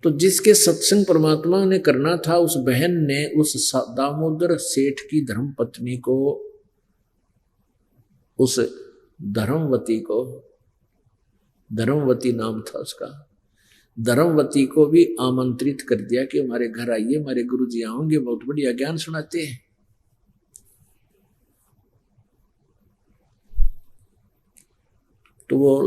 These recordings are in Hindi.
तो जिसके सत्संग परमात्मा ने करना था, उस बहन ने उस दामोदर सेठ की धर्म पत्नी को, उस धर्मवती को, धर्मवती नाम था उसका, धर्मवती को भी आमंत्रित कर दिया कि हमारे घर आइए, हमारे गुरुजी आओगे, बहुत बढ़िया ज्ञान सुनाते हैं। तो वो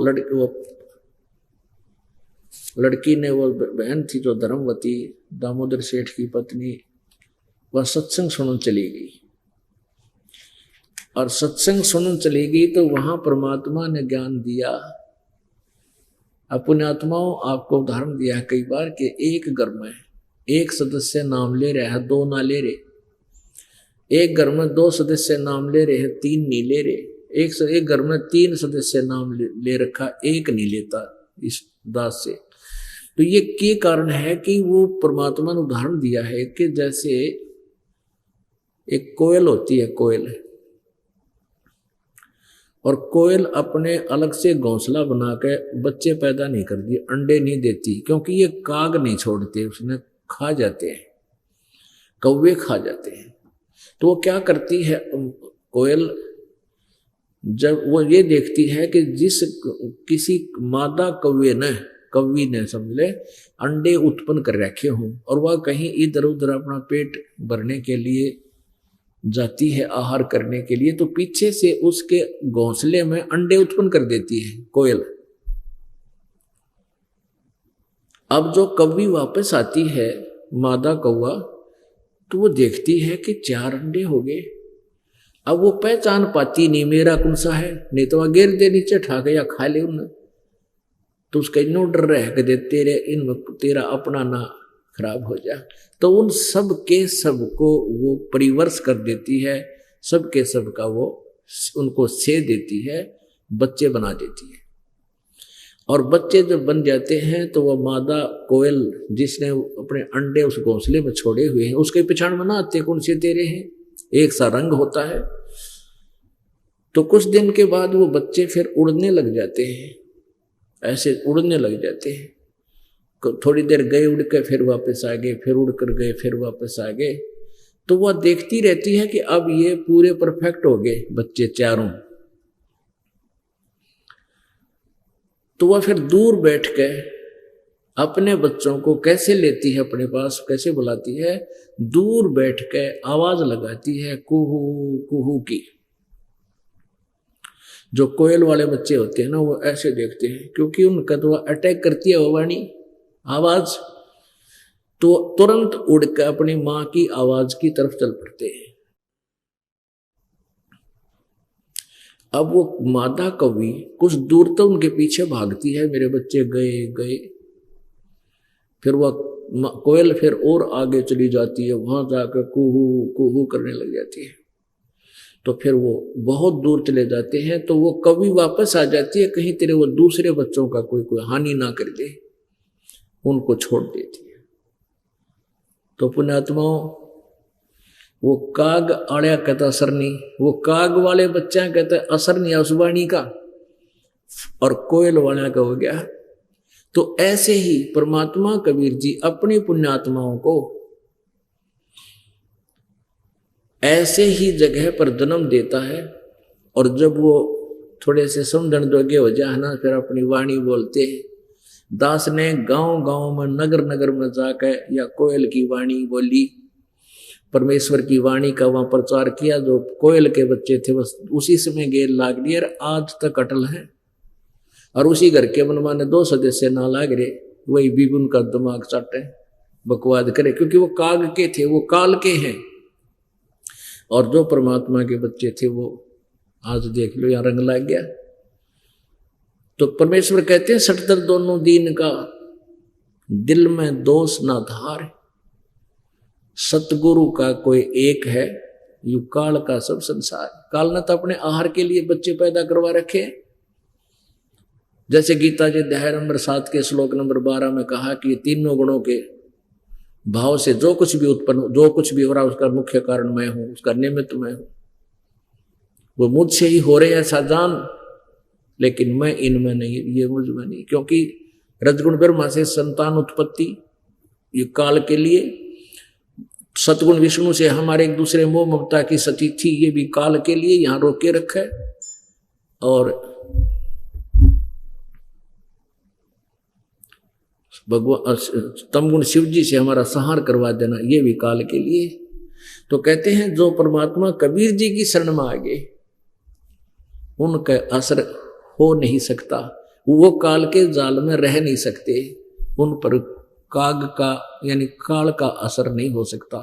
लड़की ने, वो बहन थी जो धर्मवती, दामोदर सेठ की पत्नी, वह सत्संग सुनने चली गई। और सत्संग सुनने चली गई तो वहां परमात्मा ने ज्ञान दिया। अपने आत्माओं, आपको उदाहरण दिया है कई बार कि एक घर में एक सदस्य नाम ले रहा है, दो ना ले रहे। एक घर में दो सदस्य नाम ले रहे हैं, तीन नहीं ले रहे। एक घर में तीन सदस्य नाम ले रखा, एक नहीं लेता इस दास से। तो ये कारण है कि वो परमात्मा ने उदाहरण दिया है कि जैसे एक कोयल होती है, कोयल, और कोयल अपने अलग से घोंसला बना के बच्चे पैदा नहीं करती, अंडे नहीं देती, क्योंकि ये काग नहीं छोड़ते, उसने खा जाते हैं, कौवे खा जाते हैं। तो वो क्या करती है कोयल, जब वो ये देखती है कि जिस किसी मादा कौवी ने समझ ले अंडे उत्पन्न कर रखे हों, और वह कहीं इधर उधर अपना पेट भरने के लिए जाती है, आहार करने के लिए, तो पीछे से उसके घोंसले में अंडे उत्पन्न कर देती है कोयल। अब जो कौवी वापस आती है, मादा कौवा, तो वो देखती है कि 4 अंडे हो गए। अब वो पहचान पाती नहीं मेरा कौन सा है, नहीं तो वह गिर दे नीचे, ठा के या खा ले उन्हें। तो उसका इनो डर रह के तेरा अपना ना खराब हो जाए। तो उन सब के सब को वो परिवर्ष कर देती है, सब के सब का वो उनको से देती है, बच्चे बना देती है। और बच्चे जब बन जाते हैं तो वह मादा कोयल जिसने अपने अंडे उस घोंसले में छोड़े हुए हैं, उसके पिछाड़ में ना आते कौन से तेरे हैं, एक सा रंग होता है। तो कुछ दिन के बाद वो बच्चे फिर उड़ने लग जाते हैं, ऐसे उड़ने लग जाते हैं। थोड़ी देर गए उड़ के, फिर वापस आ गए, फिर उड़ कर गए, फिर वापस आ गए। तो वह देखती रहती है कि अब ये पूरे परफेक्ट हो गए बच्चे चारों। तो वह फिर दूर बैठ के अपने बच्चों को कैसे लेती है अपने पास, कैसे बुलाती है, दूर बैठ के आवाज लगाती है कुहू कुहू की। जो कोयल वाले बच्चे होते हैं ना, वो ऐसे देखते हैं, क्योंकि उनका तो अटैक करती है वो वाणी आवाज, तो तुरंत उड़ के अपनी मां की आवाज की तरफ चल पड़ते हैं। अब वो मादा कौवी कुछ दूर तो उनके पीछे भागती है, मेरे बच्चे गए गए। फिर वह कोयल फिर और आगे चली जाती है, वहां जाकर कुहू कुहू करने लग जाती है। तो फिर वो बहुत दूर चले जाते हैं, तो वो कौवी वापस आ जाती है, कहीं तेरे वो दूसरे बच्चों का कोई हानि ना कर दे, उनको छोड़ देती है। तो पुण्यात्माओं, वो काग आड़िया कहता असर नहीं, वो काग वाले बच्चा कहते असर नहीं उस वाणी का, और कोयल वाला का हो गया। तो ऐसे ही परमात्मा कबीर जी अपनी पुण्यात्माओं को ऐसे ही जगह पर जन्म देता है, और जब वो थोड़े से समझण जोगे हो जाए ना, फिर अपनी वाणी बोलते हैं। दास ने गांव गांव में, नगर नगर में जाकर या कोयल की वाणी बोली, परमेश्वर की वाणी का वहां प्रचार किया। जो कोयल के बच्चे थे बस उसी समय गेर लाग लिए, आज तक अटल है। और उसी घर के मनमाने 2 सदस्य ना लाग रहे, वही भी उनका दिमाग चाटे, बकवाद करे, क्योंकि वो काग के थे, वो काल के हैं। और जो परमात्मा के बच्चे थे वो आज देख लो यहां रंग लग गया। तो परमेश्वर कहते हैं सटदर दोनों दीन का, दिल में दोष ना धार, सतगुरु का कोई एक है, यू काल का सब संसार। काल ने तो अपने आहार के लिए बच्चे पैदा करवा रखे। जैसे गीता जी अध्याय नंबर 7 के श्लोक नंबर 12 में कहा कि तीनों गुणों के भाव से जो कुछ भी उत्पन्न, जो कुछ भी हो रहा है उसका मुख्य कारण मैं हूं, उसका निमित्त मैं हूं। वो मुझसे ही हो रहे ऐसा जान, लेकिन मैं इनमें नहीं, ये मुझ में नहीं। क्योंकि रजगुण ब्रह्मा से संतान उत्पत्ति, ये काल के लिए। सतगुण विष्णु से हमारे एक दूसरे मोह ममता की सती थी, ये भी काल के लिए यहां रोके रखा है। और भगवान तमगुण शिव जी से हमारा संहार करवा देना, ये भी काल के लिए। तो कहते हैं जो परमात्मा कबीर जी की शरण में आ गए उनका असर हो नहीं सकता, वो काल के जाल में रह नहीं सकते, उन पर काग का यानी काल का असर नहीं हो सकता।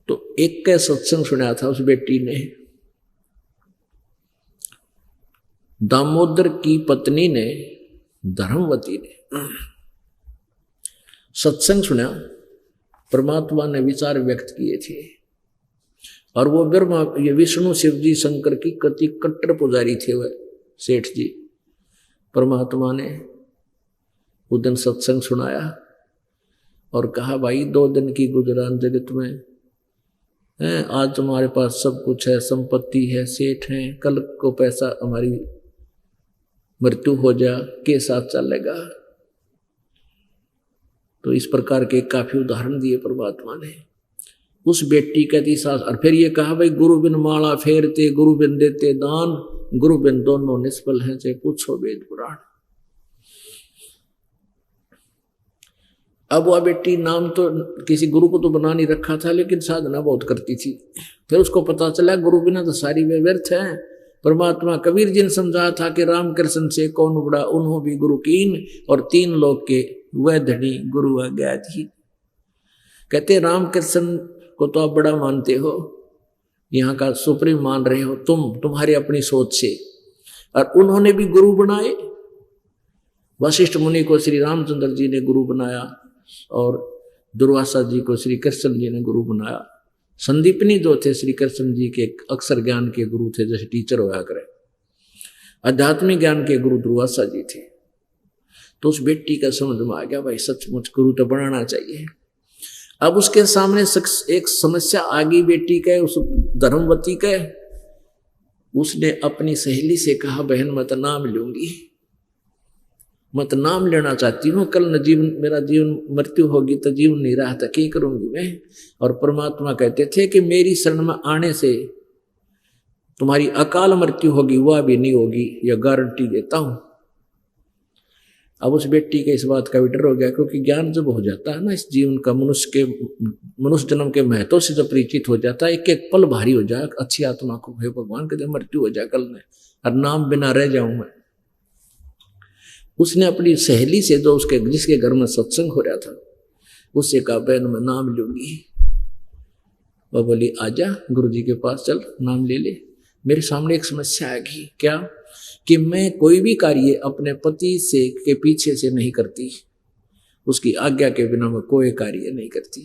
तो एक का सत्संग सुना था उस बेटी ने, दामोदर की पत्नी ने, धर्मवती ने सत्संग सुना, परमात्मा ने विचार व्यक्त किए थे। और वो ब्रह्मा ये विष्णु शिव जी शंकर की कति कट्टर पुजारी थे वह सेठ जी। परमात्मा ने उस दिन सत्संग सुनाया और कहा भाई 2 दिन की गुजरान जगत में है, आज तुम्हारे पास सब कुछ है, संपत्ति है, सेठ है, कल को पैसा हमारी मृत्यु हो जा के साथ चलेगा। तो इस प्रकार के काफी उदाहरण दिए परमात्मा ने। उस बेटी का थी सास। और फिर ये कहा भाई गुरु बिन माला फेरते, गुरु बिन देते दान, गुरु बिन दोनों निष्फल हैं, चाहे पूछो वेद पुराण। अब वह बेटी नाम तो किसी गुरु को तो बना नहीं रखा था, लेकिन साधना बहुत करती थी। फिर उसको पता चला गुरु बिना तो सारी वे व्यर्थ है। परमात्मा कबीर जी ने समझा था कि राम कृष्ण से कौन बड़ा, उन्हों भी गुरु कीन, और 3 लोग के वह धनी गुरु आज्ञा थी। कहते राम कृष्ण को तो आप बड़ा मानते हो, यहाँ का सुप्रीम मान रहे हो तुम्हारी अपनी सोच से, और उन्होंने भी गुरु बनाए। वशिष्ठ मुनि को श्री रामचंद्र जी ने गुरु बनाया और दुर्वासा जी को श्री कृष्ण जी ने गुरु बनाया। संदीपनी जो थे श्री कृष्ण जी के अक्षर ज्ञान के गुरु थे, जैसे टीचर होया करे। आध्यात्मिक ज्ञान के गुरु दुर्वासा जी थे। तो उस बेटी का समझ में आ गया भाई सचमुच गुरु तो बनाना चाहिए। अब उसके सामने एक समस्या आ गई बेटी का, उस धर्मवती का। उसने अपनी सहेली से कहा बहन मत नाम लूंगी, मत नाम लेना चाहती हूँ, कल न जीवन मेरा जीवन मृत्यु होगी तो जीवन नहीं रहा था, क्या करूंगी मैं। और परमात्मा कहते थे कि मेरी शरण में आने से तुम्हारी अकाल मृत्यु होगी, वह भी नहीं होगी, यह गारंटी देता हूं। अब उस बेटी के इस बात का भी डर हो गया, क्योंकि ज्ञान जब हो जाता है ना इस जीवन का, मनुष्य जन्म के महत्व से जब परिचित हो जाता है, एक एक पल भारी हो जाए अच्छी आत्मा को, हे भगवान कहते मृत्यु हो जाए कल में और नाम बिना रह जाऊं मैं। उसने अपनी सहेली से जो उसके जिसके घर में सत्संग हो रहा था उससे कहा बहन मैं नाम लूंगी। वह बोली आजा गुरु जी के पास चल, नाम ले ले। मेरे सामने एक समस्या आ गई, क्या कि मैं कोई भी कार्य अपने पति से के पीछे से नहीं करती, उसकी आज्ञा के बिना मैं कोई कार्य नहीं करती।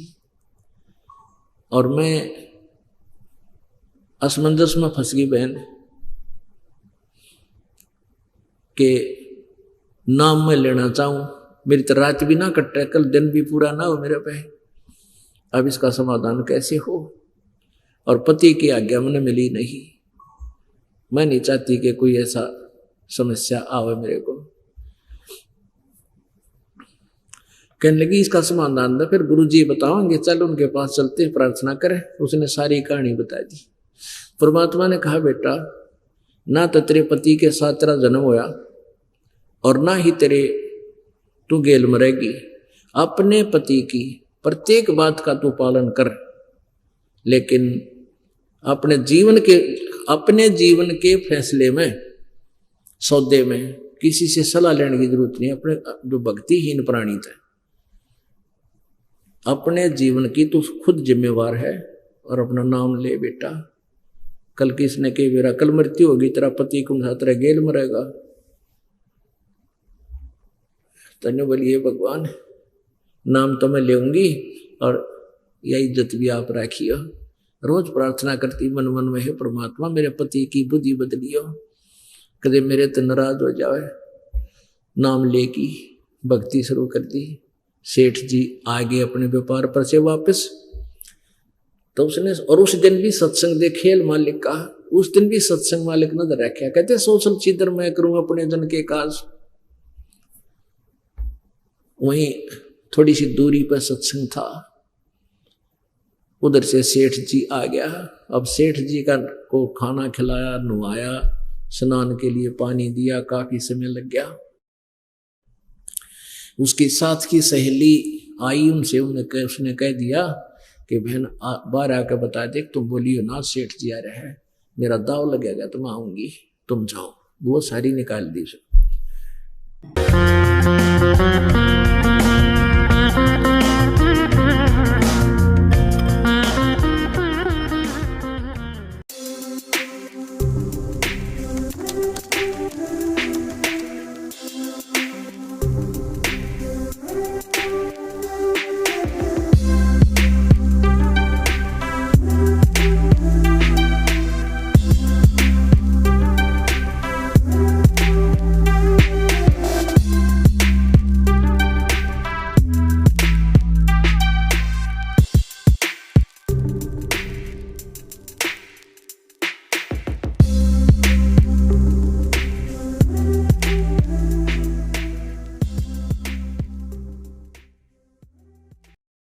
और मैं असमंजस में फंस गई बहन के नाम में लेना चाहूं, मेरी तो रात भी ना कटे, कल दिन भी पूरा ना हो मेरे पे। अब इसका समाधान कैसे हो। और पति की आज्ञा मैंने मिली नहीं, मैं नहीं चाहती कि कोई ऐसा समस्या आवे मेरे को। कहने लगी इसका समाधान था, फिर गुरु जी बताओगे, चल उनके पास चलते प्रार्थना करें। उसने सारी कहानी बता दी। परमात्मा ने कहा बेटा ना तो तेरे पति के साथ तेरा जन्म होया और ना ही तेरे तू गेल मरेगी। अपने पति की प्रत्येक बात का तू पालन कर, लेकिन अपने जीवन के फैसले में, सौदे में किसी से सलाह लेने की जरूरत नहीं। अपने जो भक्तिहीन प्राणी थे, अपने जीवन की तू खुद जिम्मेवार है। और अपना नाम ले बेटा, कल किसने के मेरा कल मृत्यु होगी, तेरा पति कौन सा तेरा गेल मरेगा। तन्ने बोलिए भगवान नाम तो मैं लेऊंगी और यह इज्जत भी आप राखियो। रोज प्रार्थना करती मन मन में, है परमात्मा मेरे पति की बुद्धि बदलियो, कदे मेरे तो नाराज हो जाए। नाम ले की भक्ति शुरू कर दी। सेठ जी आगे अपने व्यापार पर से वापस। तो उसने और उस दिन भी सत्संग दे खेल मालिक का, उस दिन भी सत्संग मालिक नजर रखा। कहते सोशल चिदर मैं करूं अपने जन के काज। वहीं थोड़ी सी दूरी पर सत्संग था। उधर से सेठ जी आ गया। अब सेठ जी को खाना खिलाया, नुआया, स्नान के लिए पानी दिया, काफी समय लग गया। उसके साथ की सहेली आई, उसने कह दिया कि बहन बाहर आकर बता दे, तुम बोलियो ना सेठ जी आ रहे हैं, मेरा दाव लगेगा तो मैं आऊंगी, तुम जाओ। वो सारी निकाल दी।